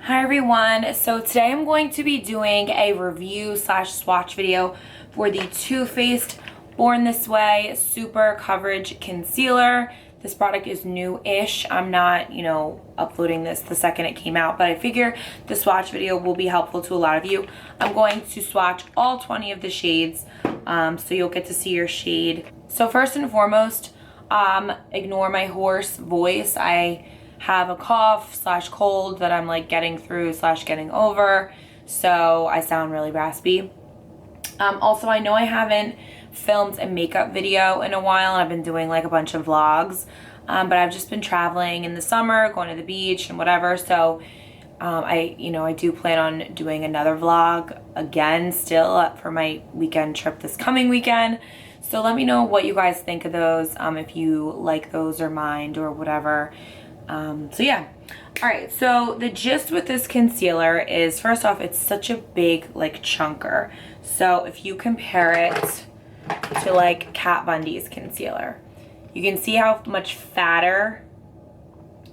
Hi everyone, so today I'm going to be doing a review slash swatch video for the Too Faced Born This Way Super Coverage Concealer. This product is new-ish. I'm not, uploading this the second it came out, but I figure the swatch video will be helpful to a lot of you. I'm going to swatch all 20 of the shades, so you'll get to see your shade. So first and foremost, ignore my hoarse voice. I have a cough slash cold that I'm like getting through slash getting over, so I sound really raspy. Also, I know I haven't filmed a makeup video in a while, and I've been doing like a bunch of vlogs, but I've just been traveling in the summer, going to the beach and whatever, so I do plan on doing another vlog again still for my weekend trip this coming weekend. So let me know what you guys think of those, if you like those or mind or whatever. So yeah. All right, so the gist with this concealer is, first off, it's such a big like chunker. So if you compare it to like Kat Von D's concealer, you can see how much fatter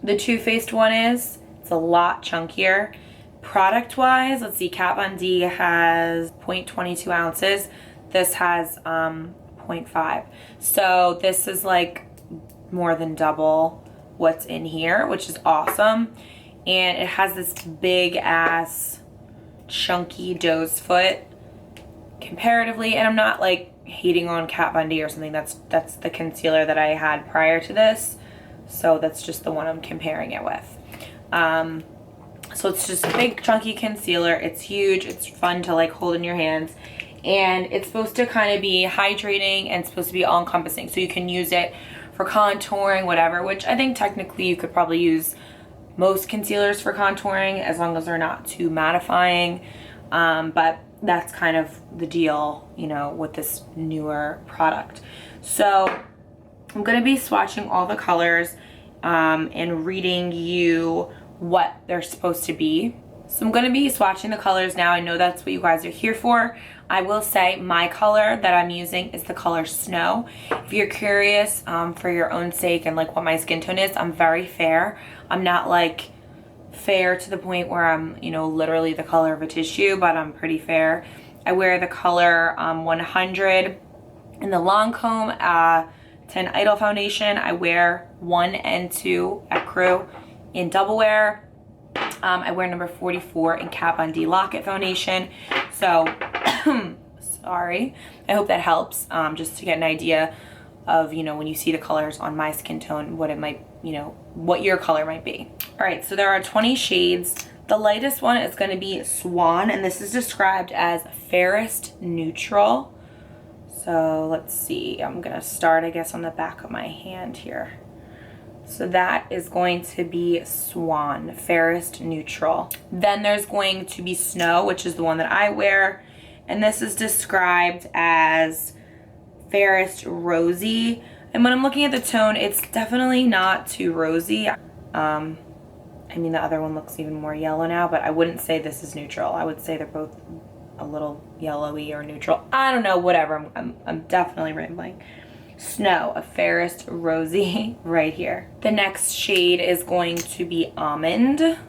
the Too Faced one is. It's a lot chunkier. Product wise, let's see, Kat Von D has 0.22 ounces. This has 0.5. So this is like more than double what's in here, which is awesome. And it has this big ass chunky doe's foot comparatively, and I'm not like hating on Kat Von D or something. That's the concealer that I had prior to this, so that's just the one I'm comparing it with. So it's just a big chunky concealer. It's huge. It's fun to like hold in your hands, and it's supposed to kind of be hydrating and supposed to be all encompassing, so you can use it for contouring, whatever, which I think technically you could probably use most concealers for contouring as long as they're not too mattifying, but that's kind of the deal, with this newer product. So I'm going to be swatching all the colors and reading you what they're supposed to be. So I'm going to be swatching the colors now. I know that's what you guys are here for. I will say my color that I'm using is the color Snow. If you're curious, for your own sake and like what my skin tone is, I'm very fair. I'm not like fair to the point where I'm, literally the color of a tissue, but I'm pretty fair. I wear the color 100 in the Lancome 10 Idol foundation. I wear 1 and 2 at Crew in Double Wear. I wear number 44 in Kat Von D Lock-It foundation. So, sorry. I hope that helps, just to get an idea of, when you see the colors on my skin tone, what it might, what your color might be. All right, so there are 20 shades. The lightest one is going to be Swan, and this is described as fairest neutral. So let's see. I'm going to start, I guess, on the back of my hand here. So that is going to be Swan, fairest neutral. Then there's going to be Snow, which is the one that I wear. And this is described as fairest rosy. And when I'm looking at the tone, it's definitely not too rosy. I mean, the other one looks even more yellow now, but I wouldn't say this is neutral. I would say they're both a little yellowy or neutral. I don't know, whatever. I'm definitely rambling. Snow, a fairest rosy right here. The next shade is going to be Almond,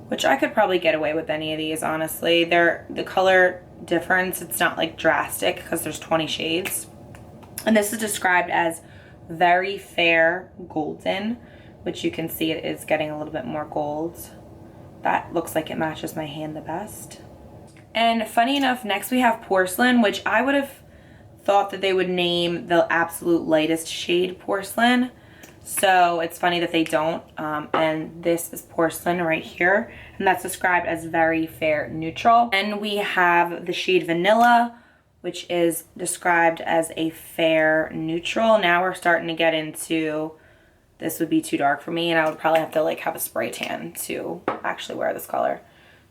which I could probably get away with any of these, honestly. The color difference, it's not like drastic because there's 20 shades. And this is described as very fair golden, which you can see it is getting a little bit more gold. That looks like it matches my hand the best. And funny enough, next we have Porcelain, which I would have thought that they would name the absolute lightest shade Porcelain. So it's funny that they don't. And this is Porcelain right here. And that's described as very fair neutral. And we have the shade Vanilla, which is described as a fair neutral. Now we're starting to get into, this would be too dark for me, and I would probably have to like have a spray tan to actually wear this color.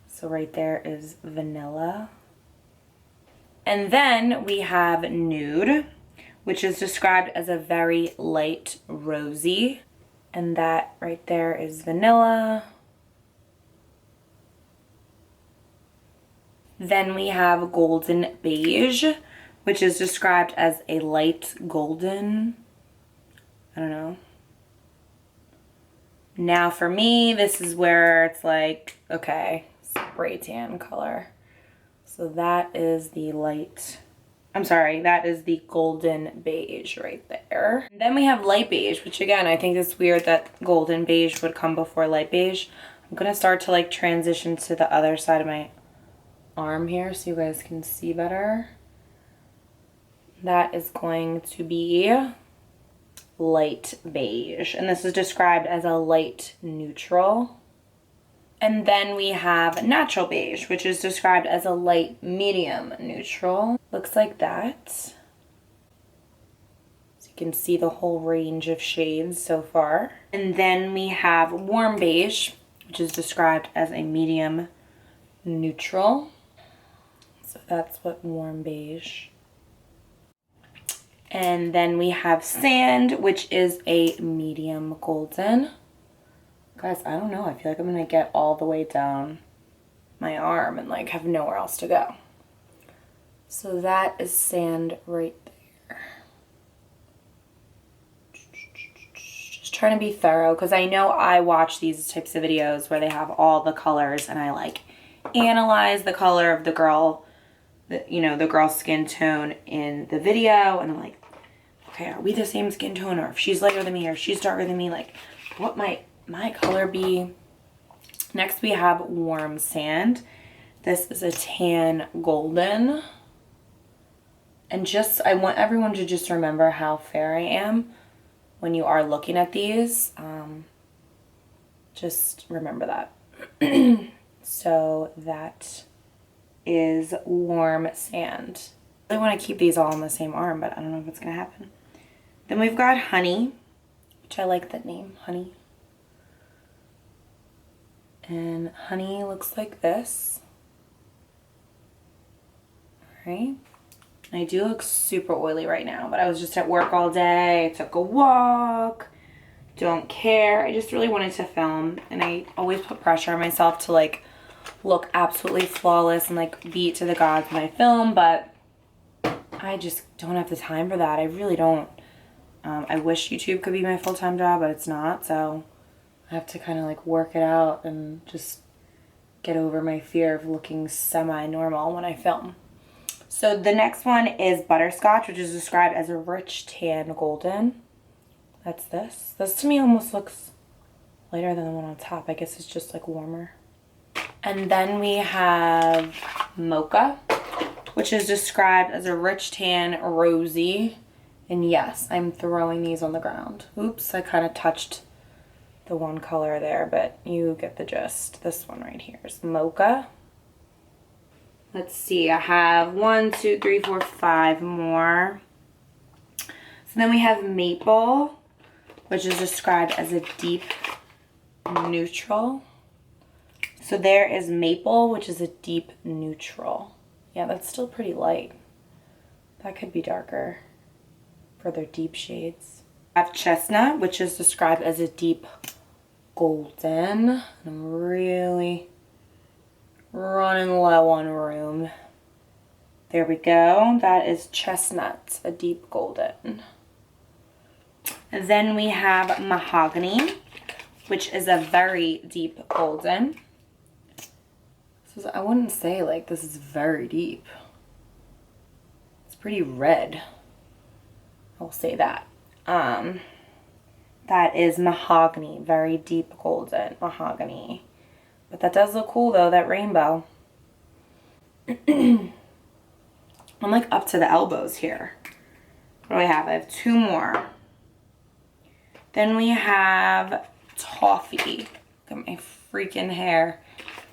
So right there is Vanilla. And then we have Nude, which is described as a very light rosy. And that right there is Vanilla. Then we have Golden Beige, which is described as a light golden. I don't know. Now for me, this is where it's like, okay, spray tan color. So that is the light, I'm sorry, that is the golden beige right there. And then we have light beige, which again, I think it's weird that golden beige would come before light beige. I'm gonna start to like transition to the other side of my arm here so you guys can see better. That is going to be light beige, and this is described as a light neutral. And then we have natural beige, which is described as a light medium neutral. Looks like that. So you can see the whole range of shades so far. And then we have warm beige, which is described as a medium neutral. So that's what warm beige. And then we have sand, which is a medium golden. Guys, I don't know. I feel like I'm going to get all the way down my arm and like have nowhere else to go. So that is sand right there. Just trying to be thorough because I know I watch these types of videos where they have all the colors and I like analyze the color of the girl, you know, the girl's skin tone in the video, and I'm like, okay, are we the same skin tone, or if she's lighter than me or she's darker than me, like what might my color be? Next we have warm sand. This is a tan golden, and just I want everyone to just remember how fair I am when you are looking at these. Just remember that. So that is warm sand. I really want to keep these all on the same arm, but I don't know if it's gonna happen. Then we've got honey, which I like that name, honey. And honey looks like this. All right. I do look super oily right now, but I was just at work all day. I took a walk. Don't care. I just really wanted to film, and I always put pressure on myself to like look absolutely flawless and like beat to the gods when I film, but I just don't have the time for that. I really don't. I wish YouTube could be my full-time job, but it's not, so I have to kind of like work it out and just get over my fear of looking semi-normal when I film. So the next one is Butterscotch, which is described as a rich tan golden. That's this. This to me almost looks lighter than the one on top. I guess it's just like warmer. And then we have Mocha, which is described as a rich tan rosy. And yes, I'm throwing these on the ground. Oops, I kind of touched the one color there, but you get the gist. This one right here is Mocha. Let's see, I have 1, 2, 3, 4, 5 more. So then we have Maple, which is described as a deep neutral. So there is Maple, which is a deep neutral. Yeah, that's still pretty light. That could be darker for their deep shades. I have Chestnut, which is described as a deep golden. I'm really running low on room. There we go. That is Chestnut, a deep golden. And then we have Mahogany, which is a very deep golden. So I wouldn't say like this is very deep. It's pretty red. I'll say that. That is Mahogany, very deep golden Mahogany. But that does look cool though, that rainbow. I'm like up to the elbows here. What do I have? I have 2 more. Then we have Toffee. Look at my freaking hair.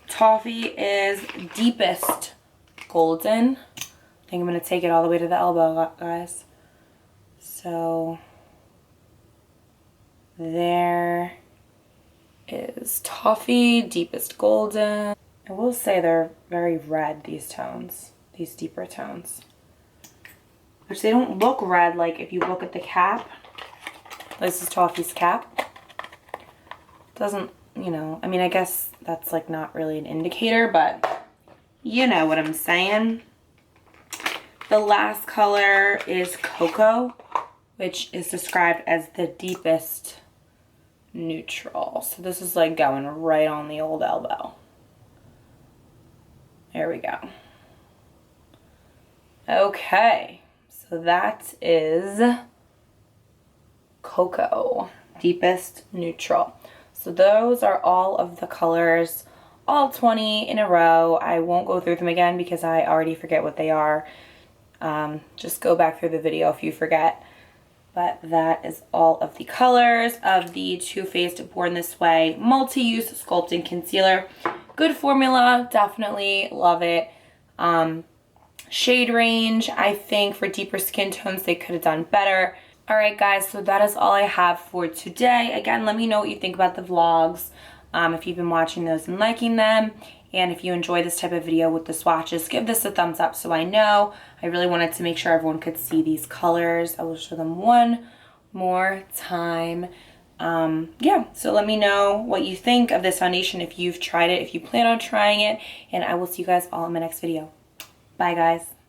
Toffee is deepest golden. I think I'm going to take it all the way to the elbow, guys. So there is Toffee, deepest golden. I will say they're very red, these tones, these deeper tones. Which they don't look red like if you look at the cap. This is Toffee's cap. Doesn't, you know, I mean, I guess that's like not really an indicator, but you know what I'm saying. The last color is Cocoa, which is described as the deepest neutral. So this is like going right on the old elbow. There we go. Okay, so that is Cocoa, deepest neutral. So those are all of the colors, all 20 in a row. I won't go through them again because I already forget what they are. Just go back through the video if you forget. But that is all of the colors of the Too Faced Born This Way Multi-Use Sculpting Concealer. Good formula, definitely love it. Shade range, I think for deeper skin tones they could have done better. Alright guys, so that is all I have for today. Again, let me know what you think about the vlogs, if you've been watching those and liking them. And if you enjoy this type of video with the swatches, give this a thumbs up so I know. I really wanted to make sure everyone could see these colors. I will show them one more time. Yeah, so let me know what you think of this foundation, if you've tried it, if you plan on trying it, and I will see you guys all in my next video. Bye guys.